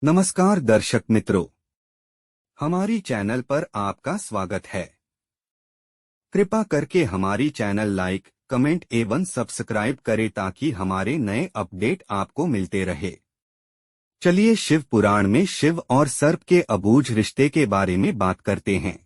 नमस्कार दर्शक मित्रों, हमारी चैनल पर आपका स्वागत है। कृपा करके हमारी चैनल लाइक, कमेंट एवं सब्सक्राइब करें ताकि हमारे नए अपडेट आपको मिलते रहे। चलिए शिव पुराण में शिव और सर्प के अबूझ रिश्ते के बारे में बात करते हैं।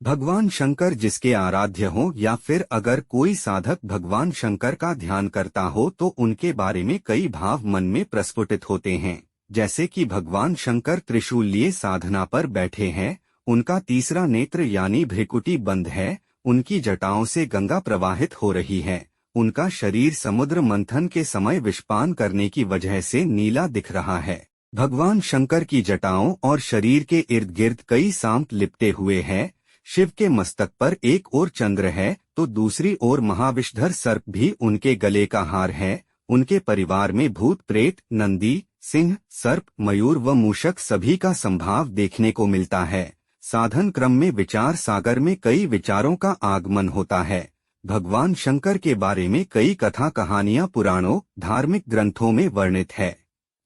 भगवान शंकर जिसके आराध्य हो या फिर अगर कोई साधक भगवान शंकर का ध्यान करता हो तो उनके बारे में कई भाव मन में प्रस्फुटित होते हैं। जैसे कि भगवान शंकर त्रिशूल लिए साधना पर बैठे हैं, उनका तीसरा नेत्र यानी भ्रिकुटी बंद है, उनकी जटाओं से गंगा प्रवाहित हो रही है, उनका शरीर समुद्र मंथन के समय विषपान करने की वजह से नीला दिख रहा है। भगवान शंकर की जटाओं और शरीर के इर्द गिर्द कई सांप लिपटे हुए हैं। शिव के मस्तक पर एक ओर चंद्र है तो दूसरी ओर महाविषधर सर्प भी उनके गले का हार है। उनके परिवार में भूत प्रेत, नंदी, सिंह, सर्प, मयूर व मूषक सभी का संभाव देखने को मिलता है। साधन क्रम में विचार सागर में कई विचारों का आगमन होता है। भगवान शंकर के बारे में कई कथा कहानियां पुराणों, धार्मिक ग्रंथों में वर्णित है।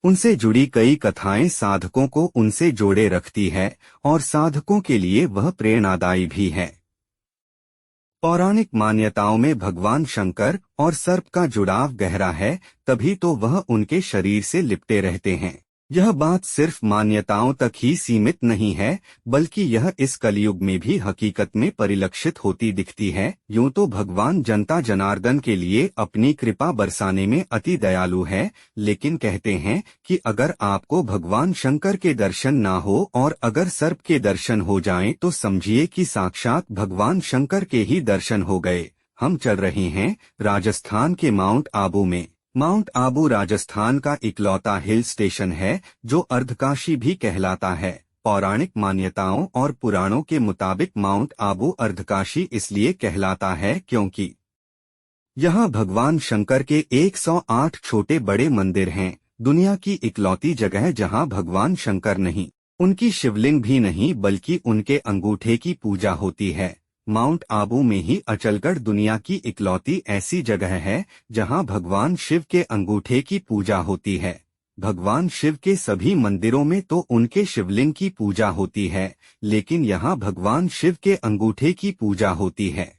उनसे जुड़ी कई कथाएं साधकों को उनसे जोड़े रखती है और साधकों के लिए वह प्रेरणादायी भी है। पौराणिक मान्यताओं में भगवान शंकर और सर्प का जुड़ाव गहरा है, तभी तो वह उनके शरीर से लिपटे रहते हैं। यह बात सिर्फ मान्यताओं तक ही सीमित नहीं है, बल्कि यह इस कलयुग में भी हकीकत में परिलक्षित होती दिखती है। यूं तो भगवान जनता जनार्दन के लिए अपनी कृपा बरसाने में अति दयालु है, लेकिन कहते हैं कि अगर आपको भगवान शंकर के दर्शन ना हो और अगर सर्प के दर्शन हो जाएं तो समझिए कि साक्षात भगवान शंकर के ही दर्शन हो गए। हम चल रहे हैं राजस्थान के माउंट आबू में। माउंट आबू राजस्थान का इकलौता हिल स्टेशन है जो अर्धकाशी भी कहलाता है। पौराणिक मान्यताओं और पुराणों के मुताबिक माउंट आबू अर्धकाशी इसलिए कहलाता है क्योंकि यहाँ भगवान शंकर के 108 छोटे बड़े मंदिर हैं। दुनिया की इकलौती जगह जहाँ भगवान शंकर नहीं, उनकी शिवलिंग भी नहीं, बल्कि उनके अंगूठे की पूजा होती है। माउंट आबू में ही अचलगढ़ दुनिया की इकलौती ऐसी जगह है जहां भगवान शिव के अंगूठे की पूजा होती है। भगवान शिव के सभी मंदिरों में तो उनके शिवलिंग की पूजा होती है, लेकिन यहां भगवान शिव के अंगूठे की पूजा होती है।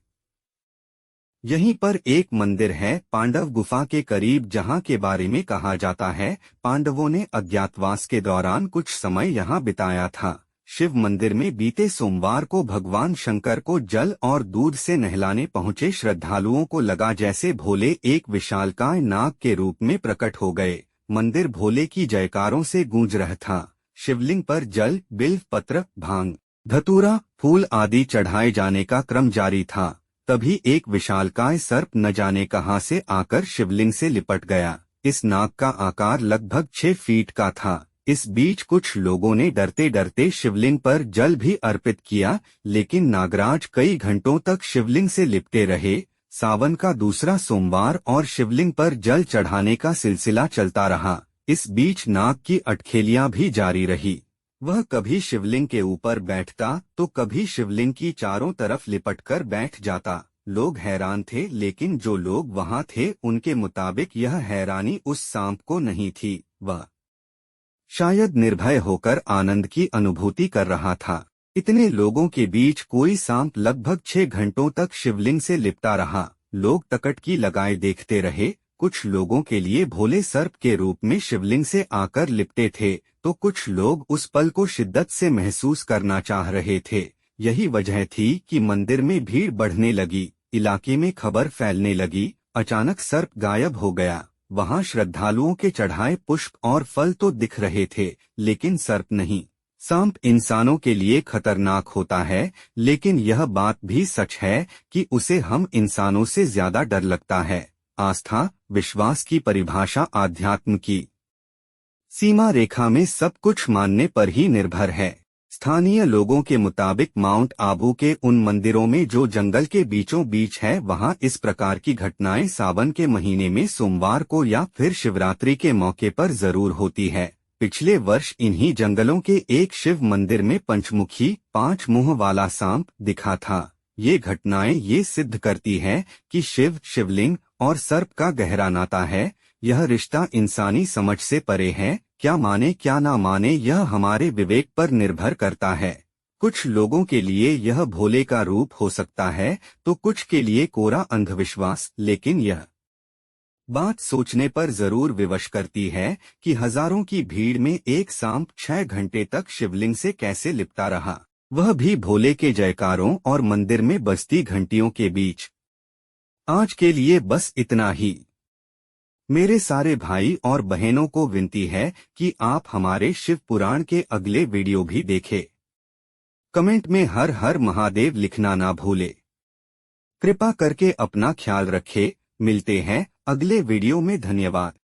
यहीं पर एक मंदिर है पांडव गुफा के करीब, जहां के बारे में कहा जाता है पांडवों ने अज्ञातवास के दौरान कुछ समय यहां बिताया था। शिव मंदिर में बीते सोमवार को भगवान शंकर को जल और दूध से नहलाने पहुंचे श्रद्धालुओं को लगा जैसे भोले एक विशालकाय नाग के रूप में प्रकट हो गए। मंदिर भोले की जयकारों से गूंज रहा था। शिवलिंग पर जल, बिल्व पत्र, भांग, धतूरा, फूल आदि चढ़ाए जाने का क्रम जारी था। तभी एक विशालकाय सर्प न जाने कहां से आकर शिवलिंग से लिपट गया। इस नाग का आकार लगभग 6 फीट का था। इस बीच कुछ लोगों ने डरते डरते शिवलिंग पर जल भी अर्पित किया, लेकिन नागराज कई घंटों तक शिवलिंग से लिपटे रहे। सावन का दूसरा सोमवार और शिवलिंग पर जल चढ़ाने का सिलसिला चलता रहा। इस बीच नाग की अटखेलियां भी जारी रही। वह कभी शिवलिंग के ऊपर बैठता तो कभी शिवलिंग की चारों तरफ लिपटकर बैठ जाता। लोग हैरान थे, लेकिन जो लोग वहां थे उनके मुताबिक यह हैरानी उस सांप को नहीं थी, वह शायद निर्भय होकर आनंद की अनुभूति कर रहा था। इतने लोगों के बीच कोई सांप लगभग 6 घंटों तक शिवलिंग से लिपटा रहा। लोग टकटकी लगाए देखते रहे। कुछ लोगों के लिए भोले सर्प के रूप में शिवलिंग से आकर लिपटे थे, तो कुछ लोग उस पल को शिद्दत से महसूस करना चाह रहे थे। यही वजह थी कि मंदिर में भीड़ बढ़ने लगी, इलाके में खबर फैलने लगी। अचानक सर्प गायब हो गया। वहां श्रद्धालुओं के चढ़ाए पुष्प और फल तो दिख रहे थे, लेकिन सर्प नहीं। सांप इंसानों के लिए खतरनाक होता है, लेकिन यह बात भी सच है कि उसे हम इंसानों से ज्यादा डर लगता है। आस्था, विश्वास की परिभाषा आध्यात्म की सीमा रेखा में सब कुछ मानने पर ही निर्भर है। स्थानीय लोगों के मुताबिक माउंट आबू के उन मंदिरों में जो जंगल के बीचों बीच है, वहां इस प्रकार की घटनाएं सावन के महीने में सोमवार को या फिर शिवरात्रि के मौके पर जरूर होती है। पिछले वर्ष इन्हीं जंगलों के एक शिव मंदिर में पंचमुखी 5 मुंह वाला सांप दिखा था। ये घटनाएं ये सिद्ध करती है कि शिव, शिवलिंग और सर्प का गहरा नाता है। यह रिश्ता इंसानी समझ से परे है, क्या माने क्या ना माने यह हमारे विवेक पर निर्भर करता है। कुछ लोगों के लिए यह भोले का रूप हो सकता है तो कुछ के लिए कोरा अंधविश्वास, लेकिन यह बात सोचने पर जरूर विवश करती है कि हजारों की भीड़ में एक सांप 6 घंटे तक शिवलिंग से कैसे लिपटा रहा, वह भी भोले के जयकारों और मंदिर में बजती घंटियों के बीच। आज के लिए बस इतना ही। मेरे सारे भाई और बहनों को विनती है कि आप हमारे शिव पुराण के अगले वीडियो भी देखें। कमेंट में हर हर महादेव लिखना ना भूले। कृपा करके अपना ख्याल रखें। मिलते हैं अगले वीडियो में। धन्यवाद।